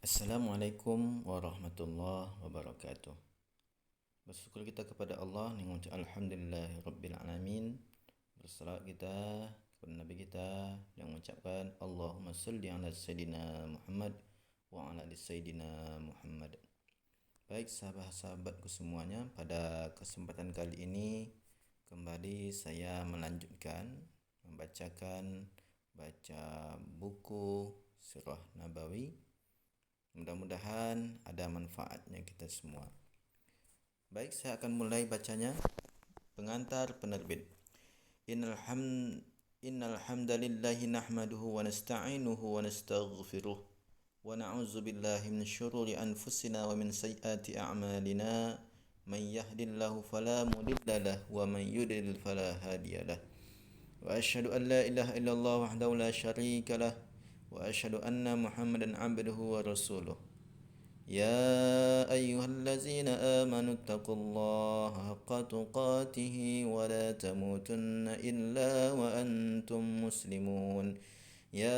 Assalamualaikum warahmatullahi wabarakatuh. Bersyukur kita kepada Allah dengan mengucap Alhamdulillahirrabbilalamin. Bersalawat kita kepada Nabi kita yang mengucapkan Allahumma salli ala Sayyidina Muhammad wa ala ali Sayyidina Muhammad. Baik sahabat-sahabatku semuanya, pada kesempatan kali ini kembali saya melanjutkan membacakan buku Sirah Nabawi. Mudah-mudahan ada manfaatnya kita semua. Baik, saya akan mulai bacanya. Pengantar penerbit. Innal hamdalillahi nahmaduhu wa nasta'inuhu wa nastaghfiruh wa na'udzu billahi min syururi anfusina wa min sayyiati a'malina. Man yahdihillahu fala mudilla lahu wa man yudlil fala hadiya lahu. Wa asyhadu an la ilaha illallah wahdahu la syarika lahu wa asyhadu anna Muhammadan 'abduhu wa rasuluh. Ya ayyuhallazina amanu taqullaha haqqa tuqatih wa la tamutunna illa wa antum muslimun. Ya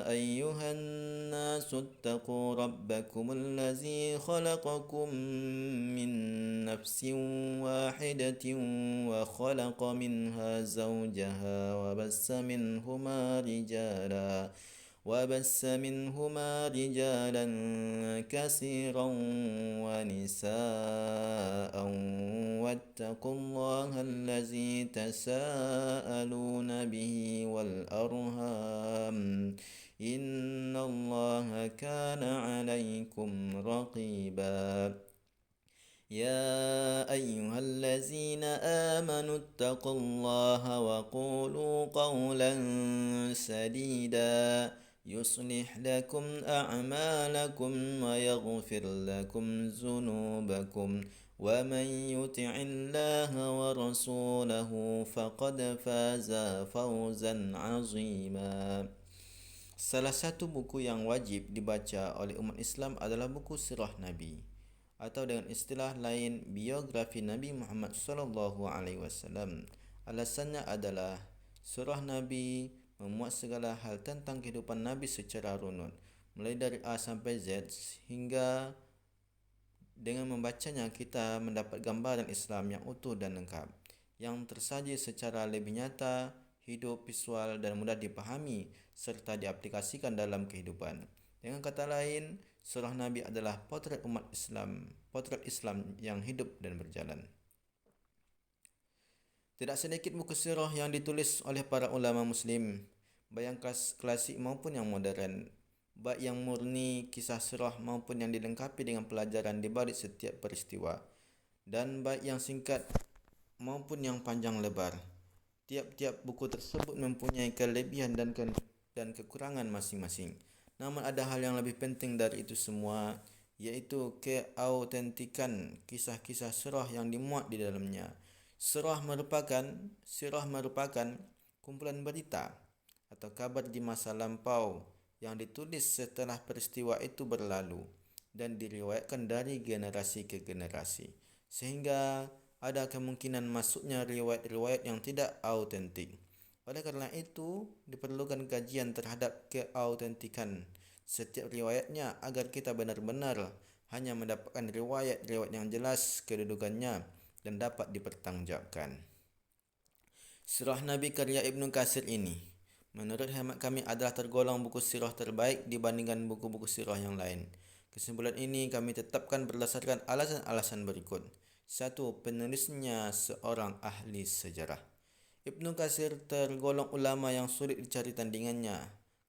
ayyuhan nasu taqu rabbakum allazi khalaqakum min nafsin wahidatin wa khalaqa minha zawjaha wa bassa منهما رجالا كثيرا ونساء واتقوا الله الذي تساءلون به والأرحام إن الله كان عليكم رقيبا. يا أيها الذين آمنوا اتقوا الله وقولوا قولا سديدا يصلح لكم أعمالكم ويغفر لكم ذنوبكم ومن يطع الله ورسوله فقد فاز فوزا عظيما. Salah satu buku yang wajib dibaca oleh umat Islam adalah buku Sirah Nabi, atau dengan istilah lain biografi Nabi Muhammad SAW. Alasannya adalah Surah Nabi memuat segala hal tentang kehidupan Nabi secara runut, mulai dari A sampai Z, hingga dengan membacanya kita mendapat gambaran Islam yang utuh dan lengkap, yang tersaji secara lebih nyata, hidup, visual dan mudah dipahami serta diaplikasikan dalam kehidupan. Dengan kata lain, Surah Nabi adalah potret umat Islam, potret Islam yang hidup dan berjalan. Tidak sedikit buku sirah yang ditulis oleh para ulama muslim, baik yang klasik maupun yang modern, baik yang murni kisah sirah maupun yang dilengkapi dengan pelajaran di balik setiap peristiwa, dan baik yang singkat maupun yang panjang lebar. Tiap-tiap buku tersebut mempunyai kelebihan dan kekurangan masing-masing. Namun ada hal yang lebih penting dari itu semua, yaitu keautentikan kisah-kisah sirah yang dimuat di dalamnya. Sirah merupakan kumpulan berita atau kabar di masa lampau yang ditulis setelah peristiwa itu berlalu dan diriwayatkan dari generasi ke generasi, sehingga ada kemungkinan masuknya riwayat-riwayat yang tidak autentik. Oleh karena itu, diperlukan kajian terhadap keautentikan setiap riwayatnya agar kita benar-benar hanya mendapatkan riwayat-riwayat yang jelas kedudukannya dan dapat dipertanggungjawabkan. Sirah Nabi karya Ibnu Katsir ini, menurut hemat kami, adalah tergolong buku sirah terbaik dibandingkan buku-buku sirah yang lain. Kesimpulan ini kami tetapkan berdasarkan alasan-alasan berikut. 1. Penulisnya seorang ahli sejarah. Ibnu Katsir tergolong ulama yang sulit dicari tandingannya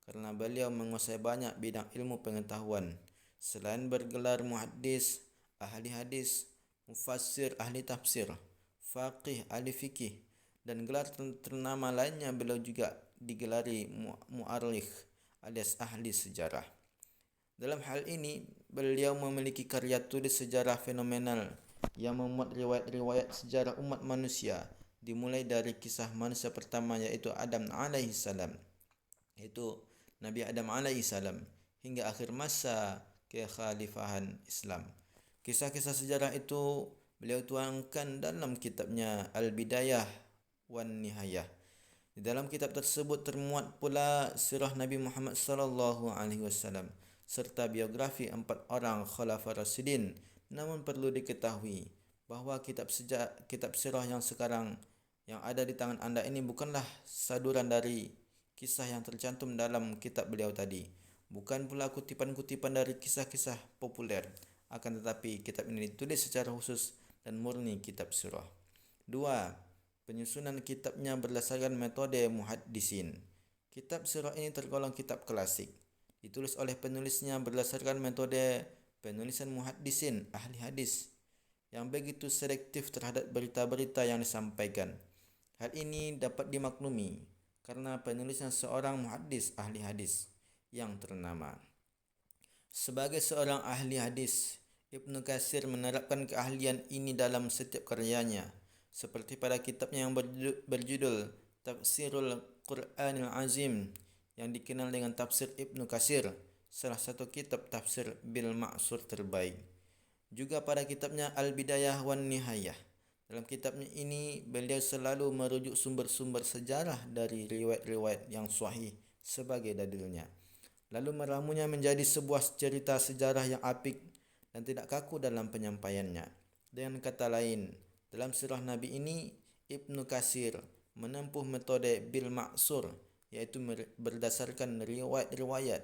karena beliau menguasai banyak bidang ilmu pengetahuan. Selain bergelar muhaddis, ahli hadis, mufassir, ahli tafsir, faqih, ahli fikih, dan gelar ternama lainnya, beliau juga digelari mu'arrikh alias ahli sejarah. Dalam hal ini, beliau memiliki karya tulis sejarah fenomenal yang memuat riwayat-riwayat sejarah umat manusia, dimulai dari kisah manusia pertama yaitu Adam alaihissalam, yaitu Nabi Adam alaihissalam, hingga akhir masa kekhalifahan Islam. Kisah-kisah sejarah itu beliau tuangkan dalam kitabnya Al-Bidayah wan Nihayah. Di dalam kitab tersebut termuat pula sirah Nabi Muhammad sallallahu alaihi wasallam serta biografi 4 orang Khalifah Rasyidin. Namun perlu diketahui bahawa kitab sirah yang sekarang yang ada di tangan anda ini bukanlah saduran dari kisah yang tercantum dalam kitab beliau tadi. Bukan pula kutipan-kutipan dari kisah-kisah populer. Akan tetapi kitab ini ditulis secara khusus dan murni kitab sirah. 2. Penyusunan kitabnya berdasarkan metode muhaddisin. Kitab sirah ini tergolong kitab klasik. Ditulis oleh penulisnya berdasarkan metode penulisan muhaddisin, ahli hadis, yang begitu selektif terhadap berita-berita yang disampaikan. Hal ini dapat dimaklumi karena penulisnya seorang muhaddis, ahli hadis yang ternama. Sebagai seorang ahli hadis, Ibnu Katsir menerapkan keahlian ini dalam setiap karyanya, seperti pada kitabnya yang berjudul Tafsirul Qur'anil Azim yang dikenal dengan Tafsir Ibnu Katsir, salah satu kitab tafsir bil ma'sur terbaik. Juga pada kitabnya Al-Bidayah wan Nihayah. Dalam kitabnya ini, beliau selalu merujuk sumber-sumber sejarah dari riwayat-riwayat yang sahih sebagai dalilnya, lalu meramunya menjadi sebuah cerita sejarah yang apik dan tidak kaku dalam penyampaiannya. Dengan kata lain, dalam sirah Nabi ini, Ibnu Katsir menempuh metode bil ma'sur, iaitu berdasarkan riwayat-riwayat.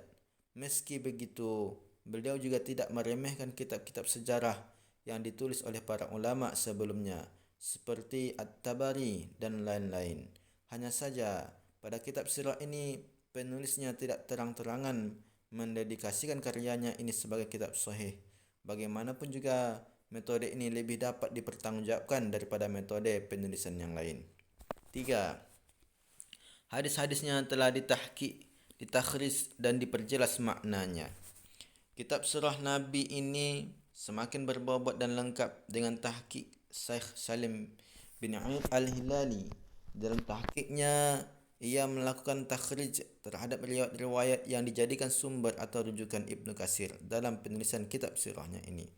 Meski begitu, beliau juga tidak meremehkan kitab-kitab sejarah yang ditulis oleh para ulama sebelumnya seperti At-Tabari dan lain-lain. Hanya saja pada kitab sirah ini penulisnya tidak terang-terangan mendedikasikan karyanya ini sebagai kitab sahih. Bagaimanapun juga metode ini lebih dapat dipertanggungjawabkan daripada metode penulisan yang lain. 3. Hadis-hadisnya telah ditahqiq, ditakhrij dan diperjelas maknanya. Kitab sirah Nabi ini semakin berbobot dan lengkap dengan tahqiq Syekh Salim bin Aid Al-Hilali. Dalam tahqiqnya, ia melakukan takhrij terhadap riwayat-riwayat yang dijadikan sumber atau rujukan Ibnu Katsir dalam penulisan kitab sirahnya ini.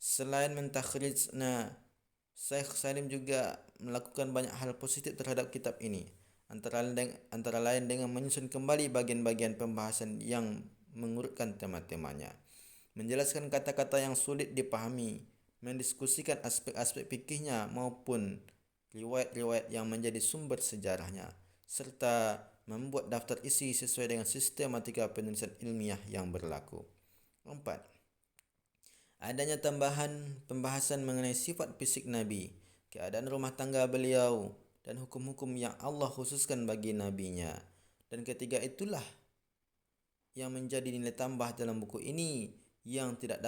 Selain mentakhrijnya, Syekh Salim juga melakukan banyak hal positif terhadap kitab ini, antara lain dengan menyusun kembali bagian-bagian pembahasan yang mengurutkan tema-temanya, menjelaskan kata-kata yang sulit dipahami, mendiskusikan aspek-aspek fikihnya maupun riwayat-riwayat yang menjadi sumber sejarahnya, serta membuat daftar isi sesuai dengan sistematika penulisan ilmiah yang berlaku. 4. Adanya tambahan pembahasan mengenai sifat fisik Nabi, keadaan rumah tangga beliau, dan hukum-hukum yang Allah khususkan bagi nabinya. Dan ketiga itulah yang menjadi nilai tambah dalam buku ini yang tidak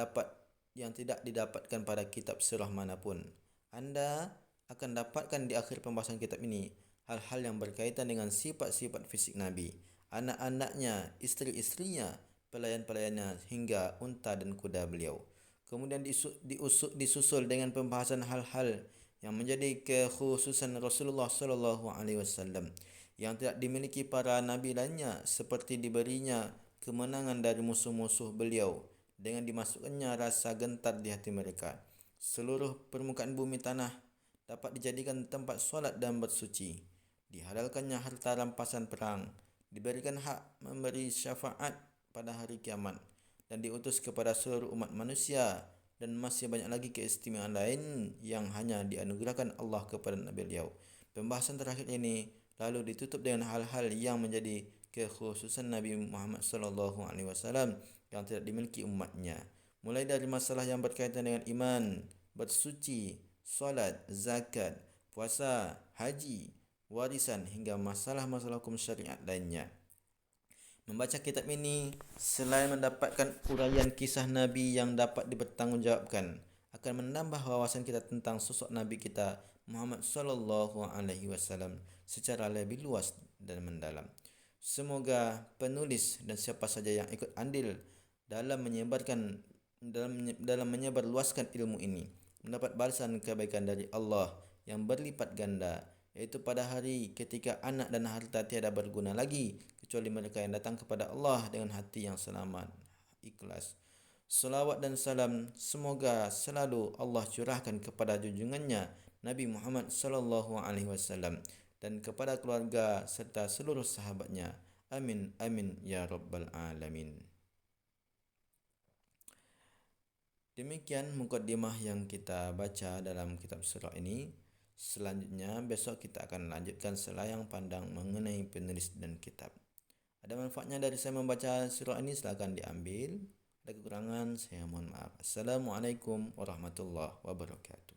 didapatkan pada kitab sirah manapun. Anda akan dapatkan di akhir pembahasan kitab ini hal-hal yang berkaitan dengan sifat-sifat fisik Nabi, anak-anaknya, isteri-istrinya, pelayan-pelayannya hingga unta dan kuda beliau. Kemudian disusul dengan pembahasan hal-hal yang menjadi kekhususan Rasulullah SAW yang tidak dimiliki para nabi lainnya, seperti diberinya kemenangan dari musuh-musuh beliau dengan dimasukkannya rasa gentar di hati mereka. Seluruh permukaan bumi tanah dapat dijadikan tempat solat dan bersuci. Dihalalkannya harta rampasan perang, diberikan hak memberi syafaat pada hari kiamat, dan diutus kepada seluruh umat manusia, dan masih banyak lagi keistimewaan lain yang hanya dianugerahkan Allah kepada Nabi beliau. Pembahasan terakhir ini lalu ditutup dengan hal-hal yang menjadi kekhususan Nabi Muhammad SAW yang tidak dimiliki umatnya, mulai dari masalah yang berkaitan dengan iman, bersuci, solat, zakat, puasa, haji, warisan hingga masalah-masalah hukum syariat lainnya. Membaca kitab ini selain mendapatkan uraian kisah Nabi yang dapat dipertanggungjawabkan, akan menambah wawasan kita tentang sosok Nabi kita Muhammad SAW secara lebih luas dan mendalam. Semoga penulis dan siapa saja yang ikut andil dalam menyebarluaskan ilmu ini mendapat balasan kebaikan dari Allah yang berlipat ganda, yaitu pada hari ketika anak dan harta tiada berguna lagi kecuali mereka yang datang kepada Allah dengan hati yang selamat, ikhlas. Salawat dan salam semoga selalu Allah curahkan kepada junjungannya Nabi Muhammad SAW dan kepada keluarga serta seluruh sahabatnya. Amin amin ya rabbal alamin. Demikian mukaddimah yang kita baca dalam kitab surah ini. Selanjutnya besok kita akan lanjutkan selayang pandang mengenai penulis dan kitab. Ada manfaatnya dari saya membaca surah ini, silakan diambil. Ada kekurangan, saya mohon maaf. Assalamualaikum warahmatullahi wabarakatuh.